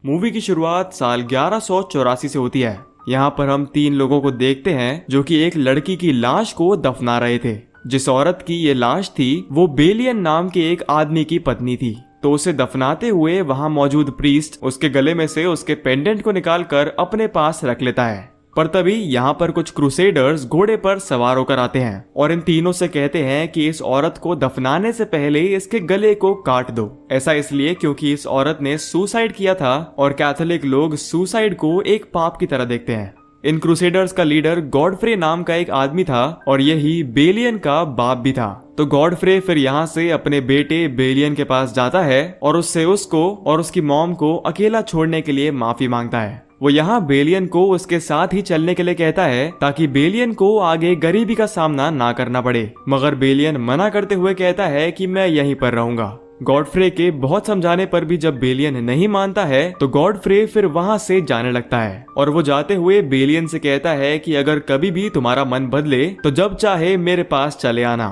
Movie की शुरुआत साल 1184 से होती है। यहाँ पर हम 3 लोगों को देखते हैं जो कि एक लड़की की लाश को दफना रहे थे। जिस औरत की ये लाश थी वो बेलियन नाम के एक आदमी की पत्नी थी। तो उसे दफनाते हुए वहां मौजूद प्रीस्ट उसके गले में से उसके पेंडेंट को निकालकर अपने पास रख लेता है। पर तभी यहाँ पर कुछ क्रूसेडर्स घोड़े पर सवार होकर आते हैं और इन तीनों से कहते हैं कि इस औरत को दफनाने से पहले इसके गले को काट दो। ऐसा इसलिए क्योंकि इस औरत ने सुसाइड किया था और कैथोलिक लोग सुसाइड को एक पाप की तरह देखते हैं। इन क्रूसेडर्स का लीडर गॉडफ्रे नाम का एक आदमी था और यही बेलियन का बाप भी था। तो गॉडफ्रे फिर यहाँ से अपने बेटे बेलियन के पास जाता है और उससे उसको और उसकी मॉम को अकेला छोड़ने के लिए माफी मांगता है। वो यहाँ बेलियन को उसके साथ ही चलने के लिए कहता है ताकि बेलियन को आगे गरीबी का सामना ना करना पड़े, मगर बेलियन मना करते हुए कहता है कि मैं यहीं पर रहूंगा। गॉडफ्रे के बहुत समझाने पर भी जब बेलियन नहीं मानता है तो गॉडफ्रे फिर वहां से जाने लगता है और वो जाते हुए बेलियन से कहता है कि अगर कभी भी तुम्हारा मन बदले तो जब चाहे मेरे पास चले आना।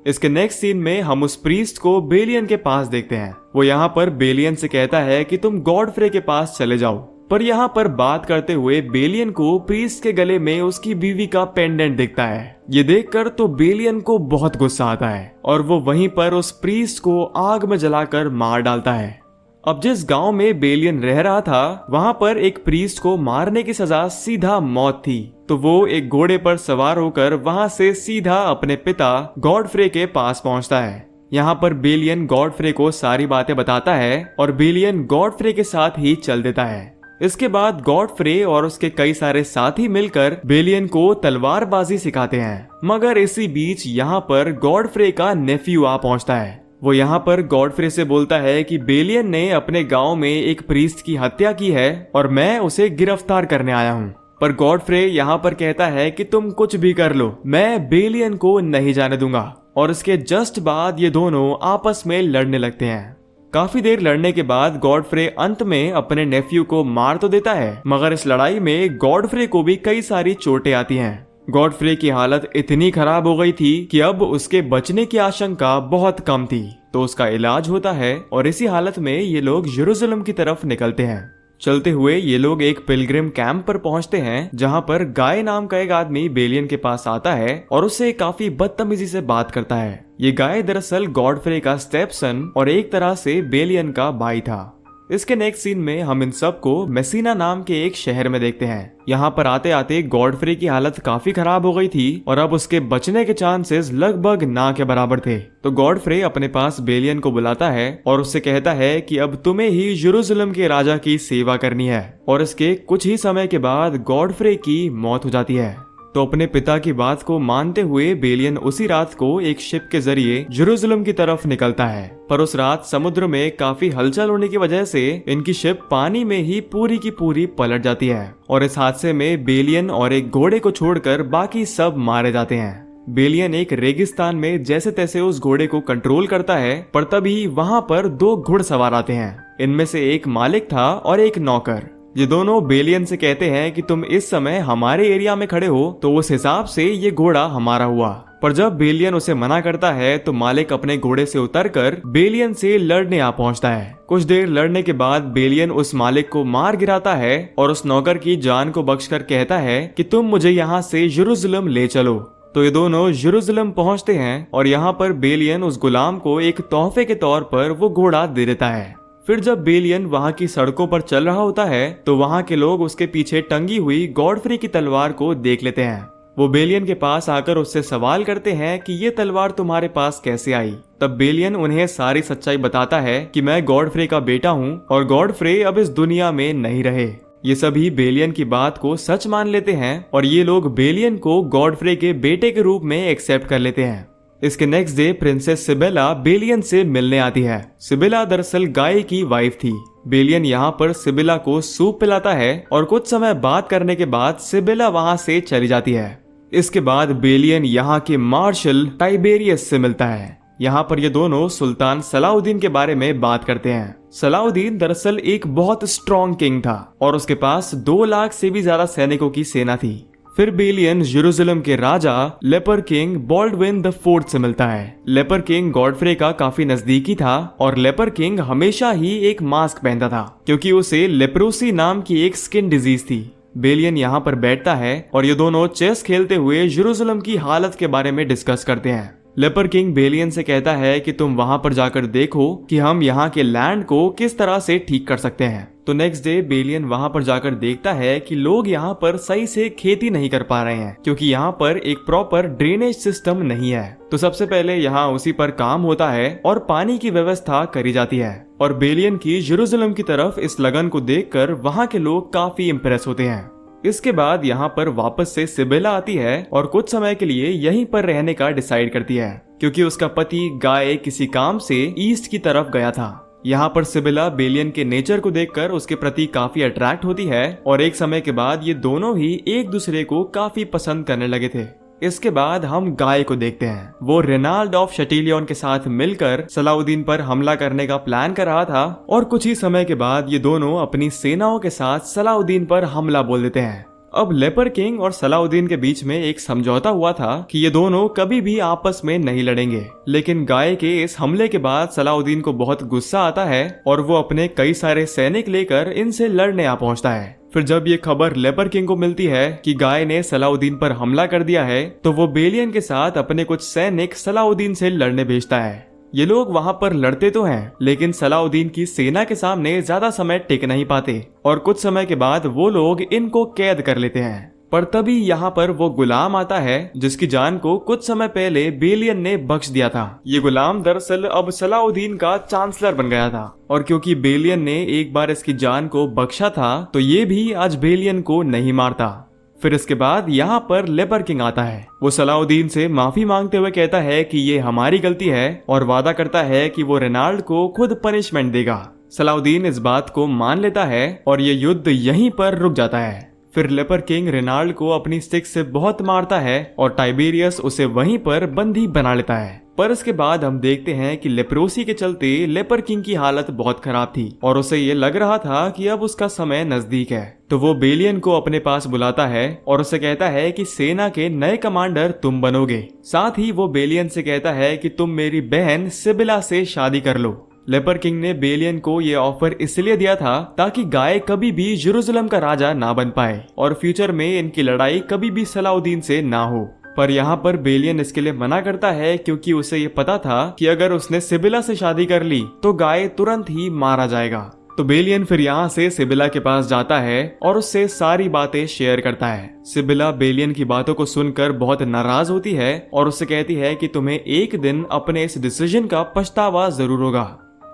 इसके नेक्स्ट सीन में हम उस प्रीस्ट को बेलियन के पास देखते हैं। वो यहाँ पर बेलियन से कहता है कि तुम गॉडफ्रे के पास चले जाओ। पर यहाँ पर बात करते हुए बेलियन को प्रीस्ट के गले में उसकी बीवी का पेंडेंट दिखता है। ये देखकर तो बेलियन को बहुत गुस्सा आता है और वो वहीं पर उस प्रीस्ट को आग में जलाकर मार डालता है। अब जिस गांव में बेलियन रह रहा था वहां पर एक प्रीस्ट को मारने की सजा सीधा मौत थी। तो वो एक घोड़े पर सवार होकर वहां से सीधा अपने पिता गॉडफ्रे के पास पहुंचता है। यहाँ पर बेलियन गॉडफ्रे को सारी बातें बताता है और बेलियन गॉडफ्रे के साथ ही चल देता है। इसके बाद गॉडफ्रे और उसके कई सारे साथी मिलकर बेलियन को तलवारबाजी सिखाते हैं। मगर इसी बीच यहाँ पर गॉडफ्रे का नेफ्यू आ पहुंचता है। वो यहाँ पर गॉडफ्रे से बोलता है कि बेलियन ने अपने गांव में एक प्रीस्ट की हत्या की है और मैं उसे गिरफ्तार करने आया हूँ। पर गॉडफ्रे यहाँ पर कहता है कि तुम कुछ भी कर लो, मैं बेलियन को नहीं जाने दूंगा। और इसके जस्ट बाद ये दोनों आपस में लड़ने लगते हैं। काफी देर लड़ने के बाद गॉडफ्रे अंत में अपने नेफ्यू को मार तो देता है, मगर इस लड़ाई में गॉडफ्रे को भी कई सारी चोटें आती हैं। गॉडफ्रे की हालत इतनी खराब हो गई थी कि अब उसके बचने की आशंका बहुत कम थी। तो उसका इलाज होता है और इसी हालत में ये लोग यरूशलेम की तरफ निकलते हैं। चलते हुए ये लोग एक पिलग्रिम कैंप पर पहुंचते हैं जहां पर गाय नाम का एक आदमी बेलियन के पास आता है और उससे काफी बदतमीजी से बात करता है। ये गाय दरअसल गॉडफ्रे का स्टेपसन और एक तरह से बेलियन का भाई था। इसके नेक्स्ट सीन में हम इन सब को मेसिना नाम के एक शहर में देखते हैं। यहाँ पर आते आते गॉडफ्रे की हालत काफी खराब हो गई थी और अब उसके बचने के चांसेस लगभग ना के बराबर थे। तो गॉडफ्रे अपने पास बेलियन को बुलाता है और उससे कहता है कि अब तुम्हें ही यरूशलेम के राजा की सेवा करनी है। और इसके कुछ ही समय के बाद गॉडफ्रे की मौत हो जाती है। तो अपने पिता की बात को मानते हुए बेलियन उसी रात को एक शिप के जरिए यरूशलेम की तरफ निकलता है। पर उस रात समुद्र में काफी हलचल होने की वजह से इनकी शिप पानी में ही पूरी की पूरी पलट जाती है और इस हादसे में बेलियन और एक घोड़े को छोड़कर बाकी सब मारे जाते हैं। बेलियन एक रेगिस्तान में जैसे तैसे उस घोड़े को कंट्रोल करता है, पर तभी वहां पर 2 घुड़सवार आते हैं। इनमें से एक मालिक था और एक नौकर। ये दोनों बेलियन से कहते हैं कि तुम इस समय हमारे एरिया में खड़े हो तो उस हिसाब से ये घोड़ा हमारा हुआ। पर जब बेलियन उसे मना करता है तो मालिक अपने घोड़े से उतरकर बेलियन से लड़ने आ पहुंचता है। कुछ देर लड़ने के बाद बेलियन उस मालिक को मार गिराता है और उस नौकर की जान को बख्शकर कहता है कि तुम मुझे यहाँ से यरूशलेम ले चलो। तो ये दोनों यरूशलेम पहुंचते हैं और यहाँ पर बेलियन उस गुलाम को एक तोहफे के तौर पर वो घोड़ा दे देता है। फिर जब बेलियन वहां की सड़कों पर चल रहा होता है तो वहां के लोग उसके पीछे टंगी हुई गॉडफ्रे की तलवार को देख लेते हैं। वो बेलियन के पास आकर उससे सवाल करते हैं कि ये तलवार तुम्हारे पास कैसे आई। तब बेलियन उन्हें सारी सच्चाई बताता है कि मैं गॉडफ्रे का बेटा हूँ और गॉडफ्रे अब इस दुनिया में नहीं रहे। ये सभी बेलियन की बात को सच मान लेते हैं और ये लोग बेलियन को गॉडफ्रे के बेटे के रूप में एक्सेप्ट कर लेते हैं। इसके नेक्स्ट डे प्रिंसेस सिबेला बेलियन से मिलने आती है। सिबेला दरअसल गाय की वाइफ थी। बेलियन यहाँ पर सिबेला को सूप पिलाता है और कुछ समय बात करने के बाद सिबेला वहाँ से चली जाती है। इसके बाद बेलियन यहाँ के मार्शल टाइबेरियस से मिलता है। यहाँ पर ये दोनों सुल्तान सलाउद्दीन के बारे में बात करते हैं। सलाउद्दीन दरअसल एक बहुत स्ट्रॉन्ग किंग था और उसके पास 2 लाख से भी ज्यादा सैनिकों की सेना थी। फिर बेलियन यरूशलेम के राजा leper king Baldwin the fourth से मिलता है। लेपर किंग गॉडफ्रे का काफी नजदीकी था और लेपर किंग हमेशा ही एक मास्क पहनता था क्योंकि उसे लेप्रोसी नाम की एक स्किन डिजीज थी। बेलियन यहाँ पर बैठता है और ये दोनों चेस खेलते हुए यरूशलेम की हालत के बारे में डिस्कस करते हैं। लेपर किंग बेलियन से कहता है कि तुम वहां पर जाकर देखो कि हम यहाँ के लैंड को किस तरह से ठीक कर सकते हैं। तो नेक्स्ट डे बेलियन वहां पर जाकर देखता है कि लोग यहाँ पर सही से खेती नहीं कर पा रहे हैं क्योंकि यहाँ पर एक प्रॉपर ड्रेनेज सिस्टम नहीं है। तो सबसे पहले यहाँ उसी पर काम होता है और पानी की व्यवस्था करी जाती है और बेलियन की यरूशलेम की तरफ इस लगन को देखकर वहाँ के लोग काफी इम्प्रेस होते हैं। इसके बाद यहाँ पर वापस से सिबेला आती है और कुछ समय के लिए यहीं पर रहने का डिसाइड करती है क्योंकि उसका पति गाय किसी काम से ईस्ट की तरफ गया था। यहाँ पर सिबेला बेलियन के नेचर को देखकर उसके प्रति काफी अट्रैक्ट होती है और एक समय के बाद ये दोनों ही एक दूसरे को काफी पसंद करने लगे थे। इसके बाद हम गाय को देखते हैं। वो रेनाल्ड ऑफ शटिलियन के साथ मिलकर सलाउद्दीन पर हमला करने का प्लान कर रहा था और कुछ ही समय के बाद ये दोनों अपनी सेनाओं के साथ सलाउद्दीन पर हमला बोल देते हैं। अब लेपर किंग और सलाउद्दीन के बीच में एक समझौता हुआ था कि ये दोनों कभी भी आपस में नहीं लड़ेंगे, लेकिन गाय के इस हमले के बाद सलाउद्दीन को बहुत गुस्सा आता है और वो अपने कई सारे सैनिक लेकर इनसे लड़ने आ पहुंचता है। फिर जब ये खबर लेपर किंग को मिलती है कि गाय ने सलाउद्दीन पर हमला कर दिया है तो वो बेलियन के साथ अपने कुछ सैनिक सलाउद्दीन से लड़ने भेजता है। ये लोग वहां पर लड़ते तो हैं, लेकिन सलाउद्दीन की सेना के सामने ज्यादा समय टिक नहीं पाते और कुछ समय के बाद वो लोग इनको कैद कर लेते हैं। पर तभी यहाँ पर वो गुलाम आता है जिसकी जान को कुछ समय पहले बेलियन ने बख्श दिया था। ये गुलाम दरअसल अब सलाउद्दीन का चांसलर बन गया था और क्योंकि बेलियन ने एक बार इसकी जान को बख्शा था तो ये भी आज बेलियन को नहीं मारता। फिर इसके बाद यहाँ पर लेपर किंग आता है। वो सलाउद्दीन से माफी मांगते हुए कहता है कि ये हमारी गलती है और वादा करता है कि वो रेनाल्ड को खुद पनिशमेंट देगा। सलाउद्दीन इस बात को मान लेता है और ये युद्ध यहीं पर रुक जाता है। फिर लेपर किंग रेनाल्ड को अपनी स्टिक से बहुत मारता है और टाइबेरियस उसे वहीं पर बंदी बना लेता है। पर इसके बाद हम देखते हैं कि लेप्रोसी के चलते लेपर किंग की हालत बहुत खराब थी और उसे ये लग रहा था कि अब उसका समय नजदीक है। तो वो बेलियन को अपने पास बुलाता है और उसे कहता है कि सेना के नए कमांडर तुम बनोगे। साथ ही वो बेलियन से कहता है कि तुम मेरी बहन सिबिला से शादी कर लो। लेपर किंग ने बेलियन को ये ऑफर इसलिए दिया था ताकि गाय कभी भी यरूशलेम का राजा ना बन पाए और फ्यूचर में इनकी लड़ाई कभी भी सलाउद्दीन से ना हो। पर यहाँ पर बेलियन इसके लिए मना करता है क्योंकि उसे ये पता था कि अगर उसने सिबिला से शादी कर ली तो गाय तुरंत ही मारा जाएगा। तो बेलियन फिर यहाँ से सिबिला के पास जाता है और उससे सारी बातें शेयर करता है। सिबिला बेलियन की बातों को सुनकर बहुत नाराज होती है और उससे कहती है कि तुम्हें एक दिन अपने इस डिसीजन का पछतावा जरूर होगा।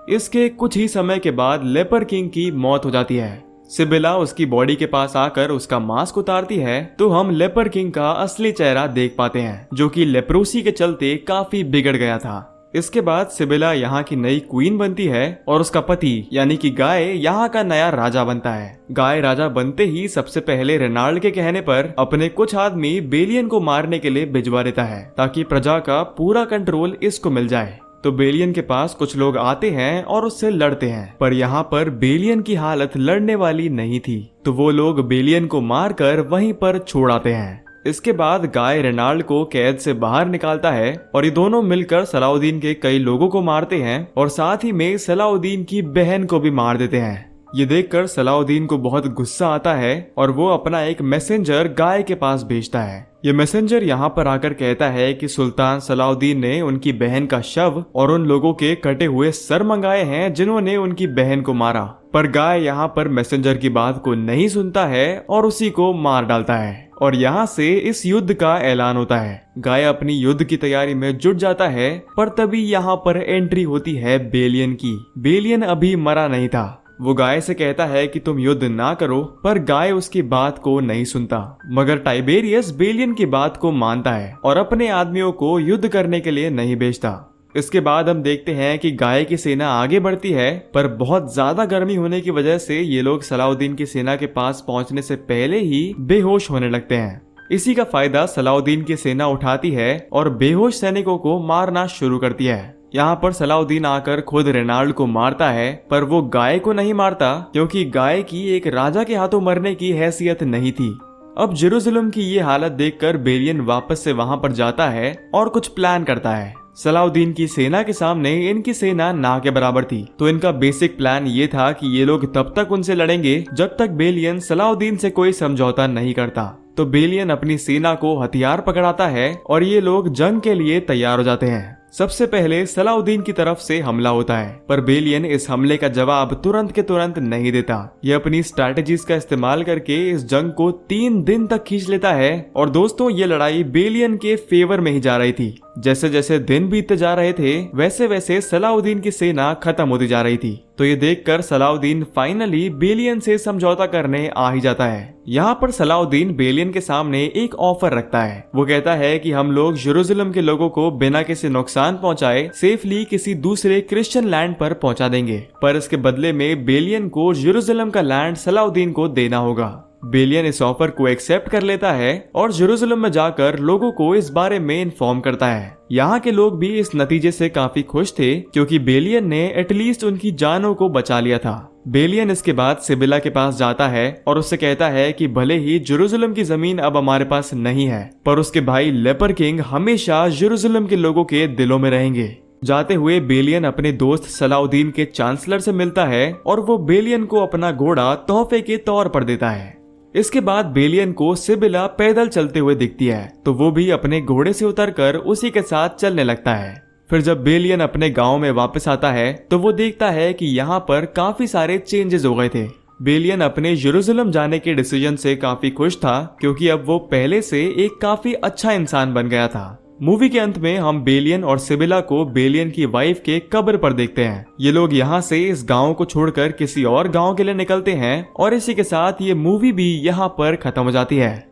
इसके कुछ ही समय के बाद लेपर किंग की मौत हो जाती है। सिबिला उसकी बॉडी के पास आकर उसका मास्क उतारती है तो हम लेपर किंग का असली चेहरा देख पाते हैं जो कि लेप्रोसी के चलते काफी बिगड़ गया था। इसके बाद सिबिला यहाँ की नई क्वीन बनती है और उसका पति यानी कि गाय यहाँ का नया राजा बनता है। गाय राजा बनते ही सबसे पहले रेनाल्ड के कहने पर अपने कुछ आदमी बेलियन को मारने के लिए भिजवा देता है ताकि प्रजा का पूरा कंट्रोल इसको मिल जाए। तो बेलियन के पास कुछ लोग आते हैं और उससे लड़ते हैं, पर यहाँ पर बेलियन की हालत लड़ने वाली नहीं थी तो वो लोग बेलियन को मारकर वहीं पर छोड़ आते हैं। इसके बाद गाय रेनाल्ड को कैद से बाहर निकालता है और ये दोनों मिलकर सलाउद्दीन के कई लोगों को मारते हैं और साथ ही में सलाउद्दीन की बहन को भी मार देते हैं। ये देखकर सलाउद्दीन को बहुत गुस्सा आता है और वो अपना एक मैसेंजर गाय के पास भेजता है। ये मैसेंजर यहाँ पर आकर कहता है कि सुल्तान सलाउद्दीन ने उनकी बहन का शव और उन लोगों के कटे हुए सर मंगाए हैं जिन्होंने उनकी बहन को मारा। पर गाय यहाँ पर मैसेंजर की बात को नहीं सुनता है और उसी को मार डालता है और यहाँ से इस युद्ध का ऐलान होता है। गाय अपनी युद्ध की तैयारी में जुट जाता है पर तभी यहाँ पर एंट्री होती है बेलियन की। बेलियन अभी मरा नहीं था। वो गाय से कहता है कि तुम युद्ध ना करो, पर गाय उसकी बात को नहीं सुनता। मगर टाइबेरियस बेलियन की बात को मानता है और अपने आदमियों को युद्ध करने के लिए नहीं भेजता। इसके बाद हम देखते हैं कि गाय की सेना आगे बढ़ती है, पर बहुत ज्यादा गर्मी होने की वजह से ये लोग सलाउद्दीन की सेना के पास पहुंचने से पहले ही बेहोश होने लगते हैं। इसी का फायदा सलाउद्दीन की सेना उठाती है और बेहोश सैनिकों को मारना शुरू करती है। यहाँ पर सलाउद्दीन आकर खुद रेनाल्ड को मारता है, पर वो गाय को नहीं मारता क्योंकि गाय की एक राजा के हाथों मरने की हैसियत नहीं थी। अब जेरूसलम की ये हालत देखकर बेलियन वापस से वहां पर जाता है और कुछ प्लान करता है। सलाउद्दीन की सेना के सामने इनकी सेना ना के बराबर थी, तो इनका बेसिक प्लान ये था कि ये लोग तब तक उनसे लड़ेंगे जब तक बेलियन सलाउद्दीन से कोई समझौता नहीं करता। तो बेलियन अपनी सेना को हथियार पकड़ाता है और ये लोग जंग के लिए तैयार हो जाते हैं। सबसे पहले सलाउद्दीन की तरफ से हमला होता है, पर बेलियन इस हमले का जवाब तुरंत के तुरंत नहीं देता। ये अपनी स्ट्रैटेजीज का इस्तेमाल करके इस जंग को 3 दिन तक खींच लेता है। और दोस्तों, ये लड़ाई बेलियन के फेवर में ही जा रही थी। जैसे जैसे दिन बीतते जा रहे थे वैसे वैसे सलाउद्दीन की सेना खत्म होती जा रही थी। तो ये देखकर सलाउद्दीन फाइनली बेलियन से समझौता करने आ ही जाता है। यहाँ पर सलाउद्दीन बेलियन के सामने एक ऑफर रखता है। वो कहता है कि हम लोग जेरूसलम के लोगों को बिना किसी नुकसान पहुंचाए सेफली किसी दूसरे क्रिश्चियन लैंड पर पहुंचा देंगे, पर इसके बदले में बेलियन को जेरूसलम का लैंड सलाउद्दीन को देना होगा। बेलियन इस ऑफर को एक्सेप्ट कर लेता है और जेरूसलम में जाकर लोगों को इस बारे में इन्फॉर्म करता है। यहाँ के लोग भी इस नतीजे से काफी खुश थे, क्योंकि बेलियन ने एटलीस्ट उनकी जानों को बचा लिया था। बेलियन इसके बाद सिबिला के पास जाता है और उससे कहता है कि भले ही जेरूसलम की जमीन अब हमारे पास नहीं है, पर उसके भाई लेपर किंग हमेशा जेरूसलम के लोगों के दिलों में रहेंगे। जाते हुए बेलियन अपने दोस्त सलाउद्दीन के चांसलर से मिलता है और वो बेलियन को अपना घोड़ा तोहफे के तौर पर देता है। इसके बाद बेलियन को सिबिला पैदल चलते हुए दिखती है, तो वो भी अपने घोड़े से उतरकर उसी के साथ चलने लगता है। फिर जब बेलियन अपने गांव में वापस आता है तो वो देखता है कि यहाँ पर काफी सारे चेंजेस हो गए थे। बेलियन अपने जेरूसलम जाने के डिसीजन से काफी खुश था, क्योंकि अब वो पहले से एक काफी अच्छा इंसान बन गया था। मूवी के अंत में हम बेलियन और सिबिला को बेलियन की वाइफ के कब्र पर देखते हैं। ये लोग यहाँ से इस गांव को छोड़कर किसी और गांव के लिए निकलते हैं और इसी के साथ ये मूवी भी यहाँ पर खत्म हो जाती है।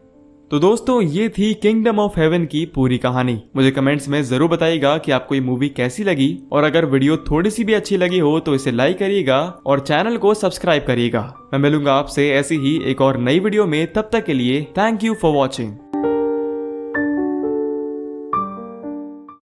तो दोस्तों, ये थी किंगडम ऑफ हेवन की पूरी कहानी। मुझे कमेंट्स में जरूर बताइएगा कि आपको ये मूवी कैसी लगी, और अगर वीडियो थोड़ी सी भी अच्छी लगी हो तो इसे लाइक करिएगा और चैनल को सब्सक्राइब करिएगा। मैं मिलूंगा आपसे ऐसी ही एक और नई वीडियो में, तब तक के लिए थैंक यू फॉर वॉचिंग।